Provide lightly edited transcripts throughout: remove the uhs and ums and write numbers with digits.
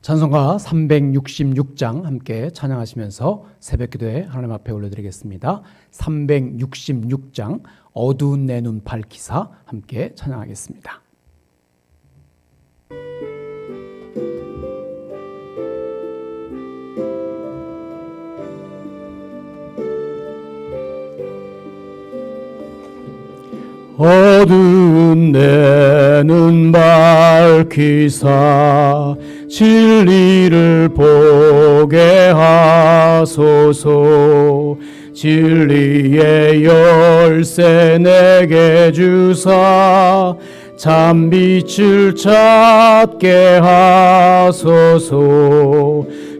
찬송가 366장 함께 찬양하시면서 새벽기도에 하나님 앞에 올려드리겠습니다. 366장 어두운 내 눈 밝히사 함께 찬양하겠습니다. 어두운 내 눈 밝히사 진리를 보게 하소서. 진리의 열쇠 내게 주사 참빛을 찾게 하소서.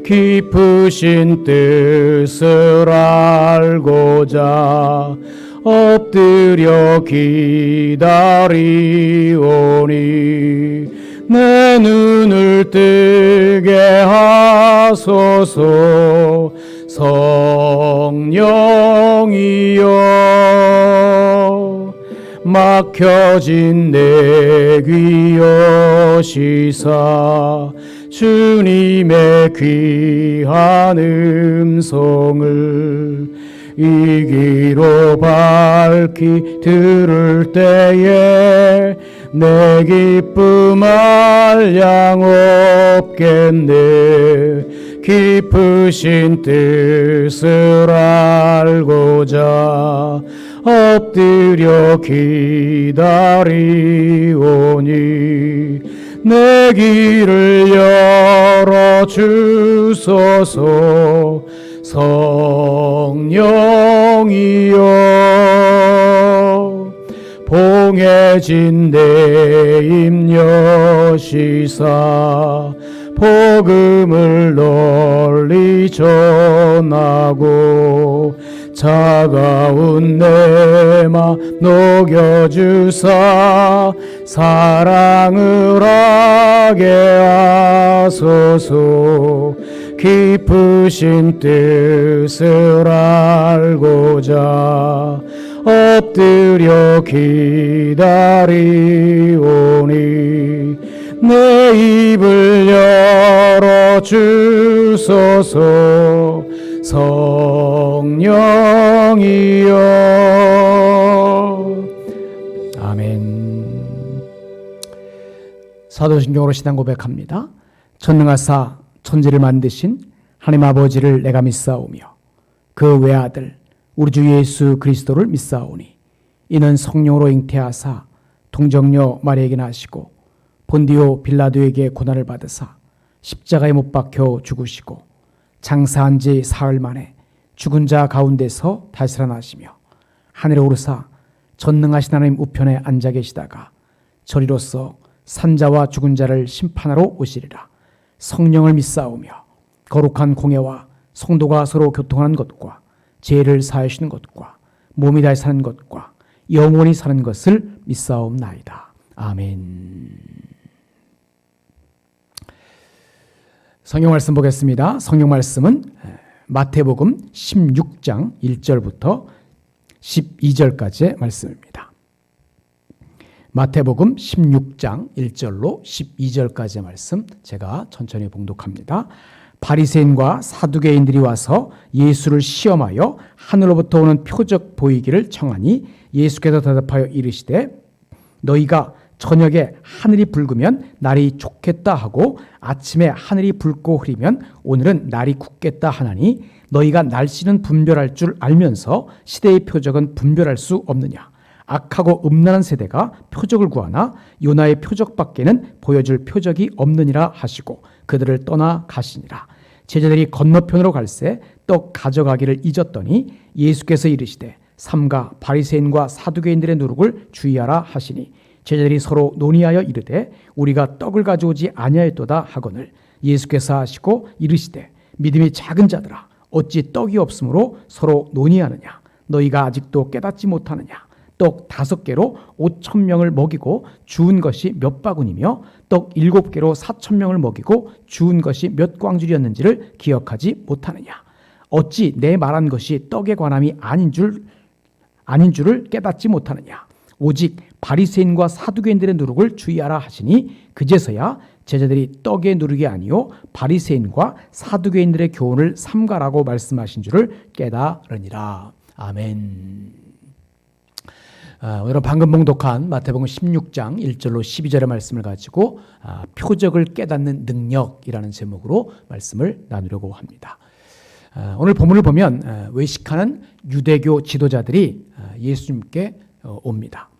깊으신 뜻을 알고자 엎드려 기다리오니 내 눈을 뜨게 하소서. 성령이여 막혀진 내 귀 여시사 주님의 귀한 음성을 이 귀로 밝히 들을 때에 내 기쁨 한량 없겠네. 깊으신 뜻을 알고자 엎드려 기다리오니 내 길을 열어 주소서. 성령이여 봉해진 내 입 여시사 복음을 널리 전하고 차가운 내 맘 녹여주사 사랑을 하게 하소서. 깊으신 뜻을 알고자 엎드려 기다리오니 내 입을 열어 주소서. 성령이여. 아멘. 사도신경으로 신앙 고백합니다. 전능하사 천지를 만드신 하나님 아버지를 내가 믿사오며 그 외아들 우리 주 예수 그리스도를 믿사오니 이는 성령으로 잉태하사 동정녀 마리아에게 나시고 본디오 빌라도에게 고난을 받으사 십자가에 못 박혀 죽으시고 장사한 지 사흘 만에 죽은 자 가운데서 다시 살아나시며 하늘에 오르사 전능하신 하나님 우편에 앉아 계시다가 저리로서 산자와 죽은 자를 심판하러 오시리라. 성령을 믿사오며 거룩한 공예와 성도가 서로 교통하는 것과 죄를 사하시는 것과 몸이 다시 사는 것과 영원히 사는 것을 믿사옵나이다. 아멘. 성경 말씀 보겠습니다. 성경 말씀은 마태복음 16장 1절부터 12절까지의 말씀입니다. 마태복음 16장 1절로 12절까지의 말씀 제가 천천히 봉독합니다. 바리새인과 사두개인들이 와서 예수를 시험하여 하늘로부터 오는 표적 보이기를 청하니 예수께서 대답하여 이르시되 너희가 저녁에 하늘이 붉으면 날이 좋겠다 하고 아침에 하늘이 붉고 흐리면 오늘은 날이 굳겠다 하나니 너희가 날씨는 분별할 줄 알면서 시대의 표적은 분별할 수 없느냐. 악하고 음란한 세대가 표적을 구하나 요나의 표적밖에는 보여줄 표적이 없느니라 하시고 그들을 떠나 가시니라. 제자들이 건너편으로 갈새 떡 가져가기를 잊었더니 예수께서 이르시되 삼가 바리새인과 사두개인들의 누룩을 주의하라 하시니 제자들이 서로 논의하여 이르되 우리가 떡을 가져오지 아니하였도다 하거늘 예수께서 하시고 이르시되 믿음이 작은 자들아 어찌 떡이 없으므로 서로 논의하느냐. 너희가 아직도 깨닫지 못하느냐. 떡 5개로 5,000명을 먹이고 주운 것이 몇 바구니며 떡 7개로 4,000명을 먹이고 주운 것이 몇 광줄이었는지를 기억하지 못하느냐. 어찌 내 말한 것이 떡에 관함이 아닌 줄을 깨닫지 못하느냐. 오직 바리새인과 사두개인들의 누룩을 주의하라 하시니 그제서야 제자들이 떡에 누룩이 아니요 바리새인과 사두개인들의 교훈을 삼가라고 말씀하신 줄을 깨달으니라. 아멘. 오늘은 방금 봉독한 마태복음 16장 1절로 12절의 말씀을 가지고 표적을 깨닫는 능력이라는 제목으로 말씀을 나누려고 합니다. 오늘 본문을 보면 외식하는 유대교 지도자들이 예수님께 옵니다.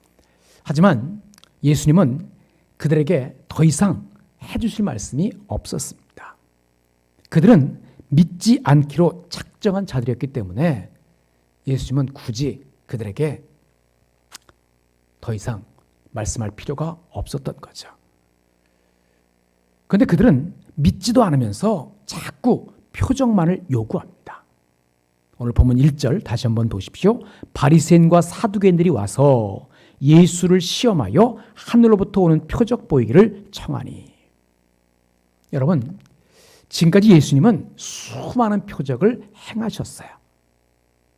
하지만 예수님은 그들에게 더 이상 해주실 말씀이 없었습니다. 그들은 믿지 않기로 작정한 자들이었기 때문에 예수님은 굳이 그들에게 더 이상 말씀할 필요가 없었던 거죠. 그런데 그들은 믿지도 않으면서 자꾸 표적만을 요구합니다. 오늘 본문 1절 다시 한번 보십시오. 바리새인과 사두개인들이 와서 예수를 시험하여 하늘로부터 오는 표적 보이기를 청하니. 여러분, 지금까지 예수님은 수많은 표적을 행하셨어요.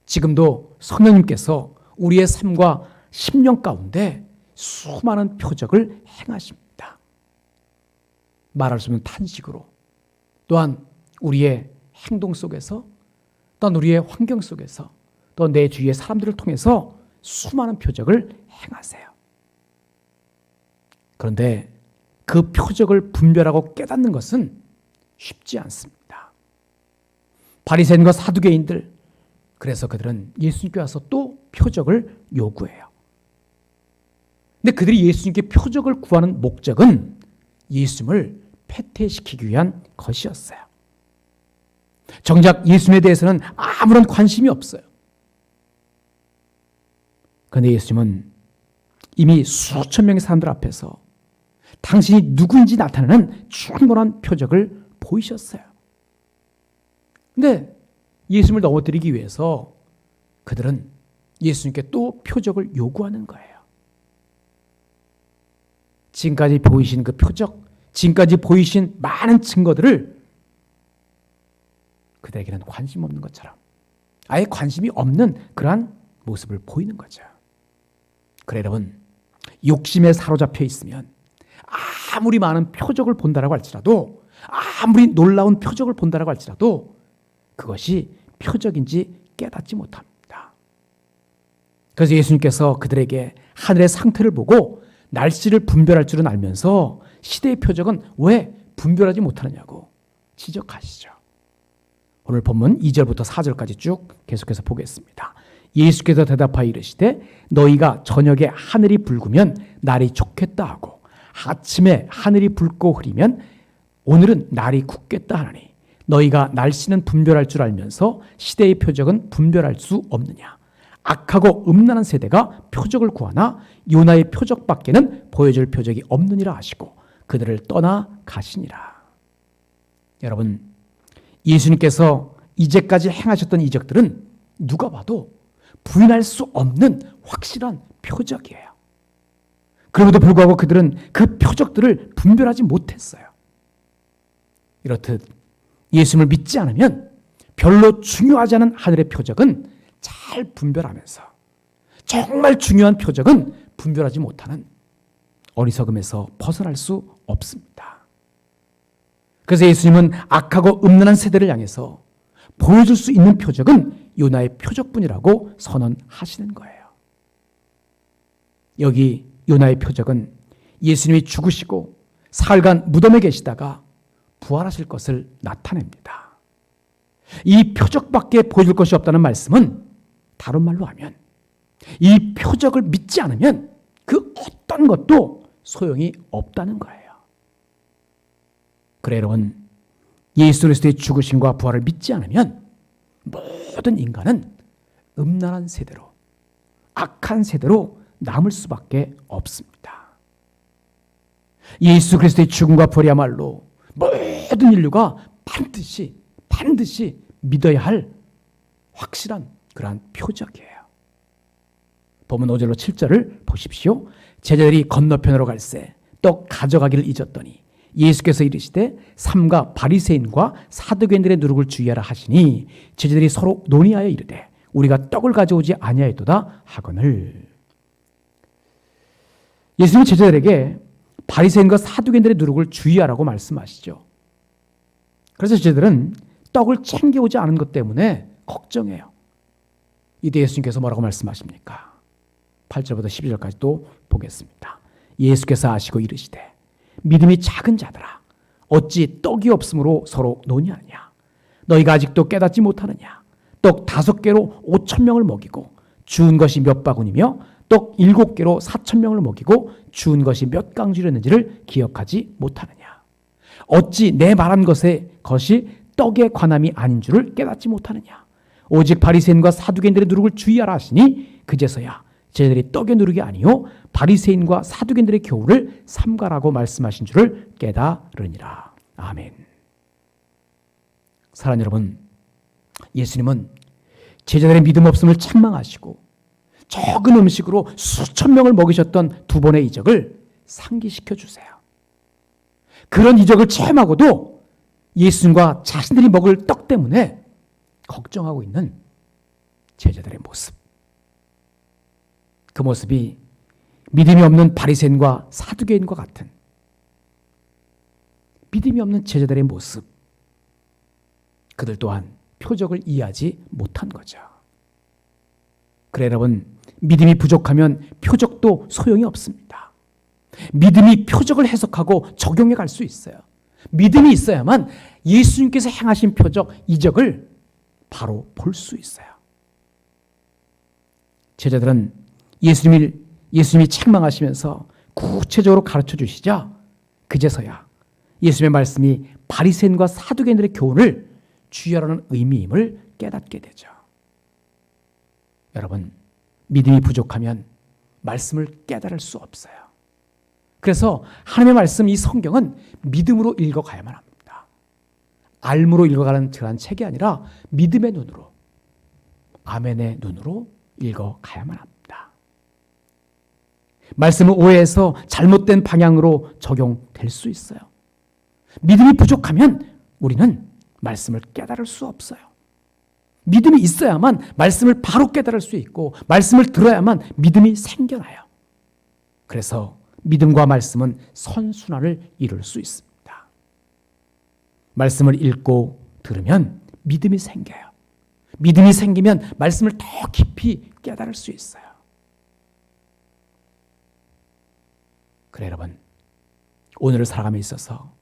지금도 성령님께서 우리의 삶과 심령 가운데 수많은 표적을 행하십니다. 말할 수 없는 탄식으로, 또한 우리의 행동 속에서, 또한 우리의 환경 속에서, 또 내 주위의 사람들을 통해서 수많은 표적을 행하세요. 그런데 그 표적을 분별하고 깨닫는 것은 쉽지 않습니다. 바리새인과 사두개인들, 그래서 그들은 예수님께 와서 또 표적을 요구해요. 근데 그들이 예수님께 표적을 구하는 목적은 예수님을 패퇴시키기 위한 것이었어요. 정작 예수님에 대해서는 아무런 관심이 없어요. 그런데 예수님은 이미 수천 명의 사람들 앞에서 당신이 누구인지 나타내는 충분한 표적을 보이셨어요. 그런데 예수님을 넘어뜨리기 위해서 그들은 예수님께 또 표적을 요구하는 거예요. 지금까지 보이신 그 표적, 지금까지 보이신 많은 증거들을 그들에게는 관심 없는 것처럼, 아예 관심이 없는 그러한 모습을 보이는 거죠. 그래 여러분, 욕심에 사로잡혀 있으면 아무리 많은 표적을 본다라고 할지라도, 아무리 놀라운 표적을 본다라고 할지라도 그것이 표적인지 깨닫지 못합니다. 그래서 예수님께서 그들에게 하늘의 상태를 보고 날씨를 분별할 줄은 알면서 시대의 표적은 왜 분별하지 못하느냐고 지적하시죠. 오늘 본문 2절부터 4절까지 쭉 계속해서 보겠습니다. 예수께서 대답하여 이르시되 너희가 저녁에 하늘이 붉으면 날이 좋겠다 하고 아침에 하늘이 붉고 흐리면 오늘은 날이 굳겠다 하나니 너희가 날씨는 분별할 줄 알면서 시대의 표적은 분별할 수 없느냐. 악하고 음란한 세대가 표적을 구하나 요나의 표적밖에는 보여줄 표적이 없느니라 하시고 그들을 떠나 가시니라. 여러분, 예수님께서 이제까지 행하셨던 이적들은 누가 봐도 부인할 수 없는 확실한 표적이에요. 그럼에도 불구하고 그들은 그 표적들을 분별하지 못했어요. 이렇듯 예수님을 믿지 않으면 별로 중요하지 않은 하늘의 표적은 잘 분별하면서 정말 중요한 표적은 분별하지 못하는 어리석음에서 벗어날 수 없습니다. 그래서 예수님은 악하고 음란한 세대를 향해서 보여줄 수 있는 표적은 요나의 표적뿐이라고 선언하시는 거예요. 여기 요나의 표적은 예수님이 죽으시고 사흘간 무덤에 계시다가 부활하실 것을 나타냅니다. 이 표적밖에 보여줄 것이 없다는 말씀은 다른 말로 하면 이 표적을 믿지 않으면 그 어떤 것도 소용이 없다는 거예요. 그래 여러분, 예수 그리스도의 죽으심과 부활을 믿지 않으면 모든 인간은 음란한 세대로, 악한 세대로 남을 수밖에 없습니다. 예수 그리스도의 죽음과 부활이야말로 모든 인류가 반드시 믿어야 할 확실한 그러한 표적이에요. 본문 5절로 7절을 보십시오. 제자들이 건너편으로 갈새 떡 가져가기를 잊었더니 예수께서 이르시되 삼가 바리새인과 사두개인들의 누룩을 주의하라 하시니 제자들이 서로 논의하여 이르되 우리가 떡을 가져오지 아니하였도다 하거늘. 예수님은 제자들에게 바리새인과 사두개인들의 누룩을 주의하라고 말씀하시죠. 그래서 저희들은 떡을 챙겨오지 않은 것 때문에 걱정해요. 이때 예수님께서 뭐라고 말씀하십니까? 8절부터 12절까지 또 보겠습니다. 예수께서 아시고 이르시되 믿음이 작은 자들아 어찌 떡이 없으므로 서로 논의하냐. 너희가 아직도 깨닫지 못하느냐. 떡 5개로 5,000명을 먹이고 주운 것이 몇 바구니며 떡 7개로 4,000명을 먹이고 주운 것이 몇 강주였는지를 기억하지 못하느냐. 어찌 내 말한 것이 떡의 관함이 아닌 줄을 깨닫지 못하느냐. 오직 바리새인과 사두개인들의 누룩을 주의하라 하시니 그제서야 저희들이 떡의 누룩이 아니요 바리새인과 사두개인들의 교훈을 삼가라고 말씀하신 줄을 깨달으니라. 아멘. 사랑하는 여러분, 예수님은 제자들의 믿음 없음을 책망하시고 적은 음식으로 수천 명을 먹이셨던 두 번의 이적을 상기시켜 주세요. 그런 이적을 체험하고도 예수님과 자신들이 먹을 떡 때문에 걱정하고 있는 제자들의 모습. 그 모습이 믿음이 없는 바리새인과 사두개인과 같은 믿음이 없는 제자들의 모습. 그들 또한 표적을 이해하지 못한 거죠. 그래 여러분, 믿음이 부족하면 표적도 소용이 없습니다. 믿음이 표적을 해석하고 적용해 갈 수 있어요. 믿음이 있어야만 예수님께서 행하신 표적, 이적을 바로 볼 수 있어요. 제자들은 예수님이 책망하시면서 구체적으로 가르쳐 주시자 그제서야 예수님의 말씀이 바리새인과 사두개인들의 교훈을 주의하라는 의미임을 깨닫게 되죠. 여러분, 믿음이 부족하면 말씀을 깨달을 수 없어요. 그래서 하나님의 말씀, 이 성경은 믿음으로 읽어가야만 합니다. 알므로 읽어가는 그런 책이 아니라 믿음의 눈으로, 아멘의 눈으로 읽어가야만 합니다. 말씀을 오해해서 잘못된 방향으로 적용될 수 있어요. 믿음이 부족하면 우리는 말씀을 깨달을 수 없어요. 믿음이 있어야만 말씀을 바로 깨달을 수 있고 말씀을 들어야만 믿음이 생겨나요. 그래서 믿음과 말씀은 선순환을 이룰 수 있습니다. 말씀을 읽고 들으면 믿음이 생겨요. 믿음이 생기면 말씀을 더 깊이 깨달을 수 있어요. 그래 여러분, 오늘을 살아감에 있어서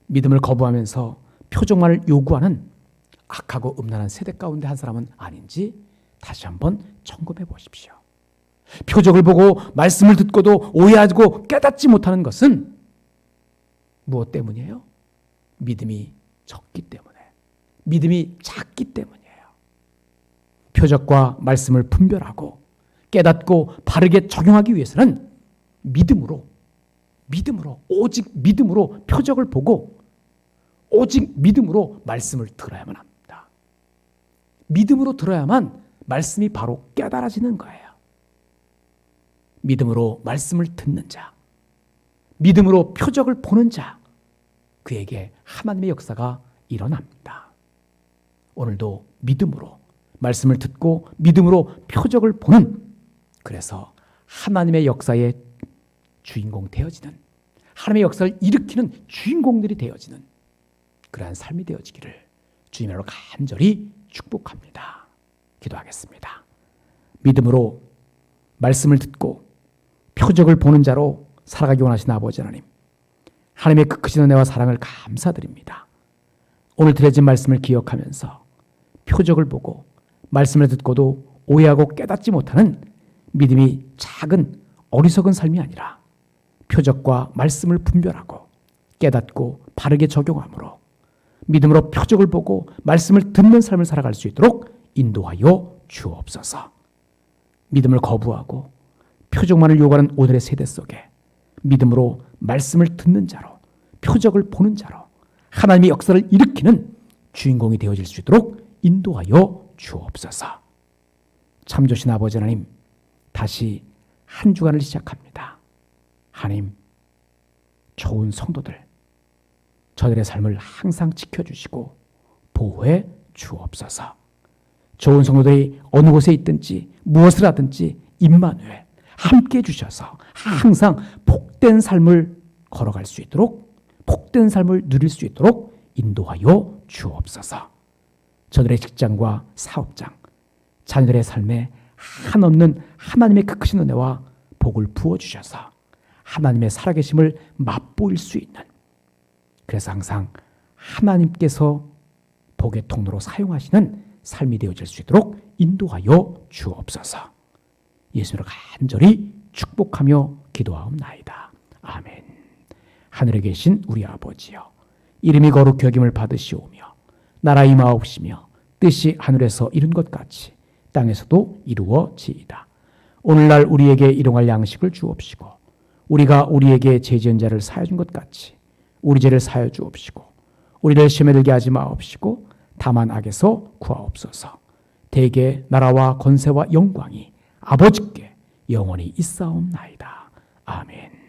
믿음을 거부하면서 표적만을 요구하는 악하고 음란한 세대 가운데 한 사람은 아닌지 다시 한번 점검해 보십시오. 표적을 보고 말씀을 듣고도 오해하고 깨닫지 못하는 것은 무엇 때문이에요? 믿음이 적기 때문에, 믿음이 작기 때문이에요. 표적과 말씀을 분별하고 깨닫고 바르게 적용하기 위해서는 믿음으로, 오직 믿음으로 표적을 보고 오직 믿음으로 말씀을 들어야만 합니다. 믿음으로 들어야만 말씀이 바로 깨달아지는 거예요. 믿음으로 말씀을 듣는 자, 믿음으로 표적을 보는 자, 그에게 하나님의 역사가 일어납니다. 오늘도 믿음으로 말씀을 듣고 믿음으로 표적을 보는, 그래서 하나님의 역사의 주인공 되어지는, 하나님의 역사를 일으키는 주인공들이 되어지는 그러한 삶이 되어지기를 주님으로 간절히 축복합니다. 기도하겠습니다. 믿음으로 말씀을 듣고 표적을 보는 자로 살아가기 원하시는 아버지 하나님, 하나님의 그 크신 은혜와 사랑을 감사드립니다. 오늘 드려진 말씀을 기억하면서 표적을 보고 말씀을 듣고도 오해하고 깨닫지 못하는 믿음이 작은 어리석은 삶이 아니라 표적과 말씀을 분별하고 깨닫고 바르게 적용함으로 믿음으로 표적을 보고 말씀을 듣는 삶을 살아갈 수 있도록 인도하여 주옵소서. 믿음을 거부하고 표적만을 요구하는 오늘의 세대 속에 믿음으로 말씀을 듣는 자로, 표적을 보는 자로 하나님의 역사를 일으키는 주인공이 되어질 수 있도록 인도하여 주옵소서. 참 좋으신 아버지 하나님, 다시 한 주간을 시작합니다. 하나님, 좋은 성도들, 저들의 삶을 항상 지켜주시고 보호해 주옵소서. 좋은 성도들이 어느 곳에 있든지 무엇을 하든지 임마누엘 함께 해주셔서 항상 복된 삶을 걸어갈 수 있도록, 복된 삶을 누릴 수 있도록 인도하여 주옵소서. 저들의 직장과 사업장, 자녀들의 삶에 한없는 하나님의 그 크신 은혜와 복을 부어주셔서 하나님의 살아계심을 맛보일 수 있는, 그래서 항상 하나님께서 복의 통로로 사용하시는 삶이 되어질 수 있도록 인도하여 주옵소서. 예수님으로 간절히 축복하며 기도하옵나이다. 아멘. 하늘에 계신 우리 아버지여, 이름이 거룩히 여김을 받으시오며 나라 임하옵시며 뜻이 하늘에서 이룬 것 같이 땅에서도 이루어지이다. 오늘날 우리에게 일용할 양식을 주옵시고 우리가 우리에게 죄 지은 자를 사하여 준 것 같이 우리 죄를 사하여 주옵시고 우리를 시험에 들게 하지 마옵시고 다만 악에서 구하옵소서. 대개 나라와 권세와 영광이 아버지께 영원히 있사옵나이다. 아멘.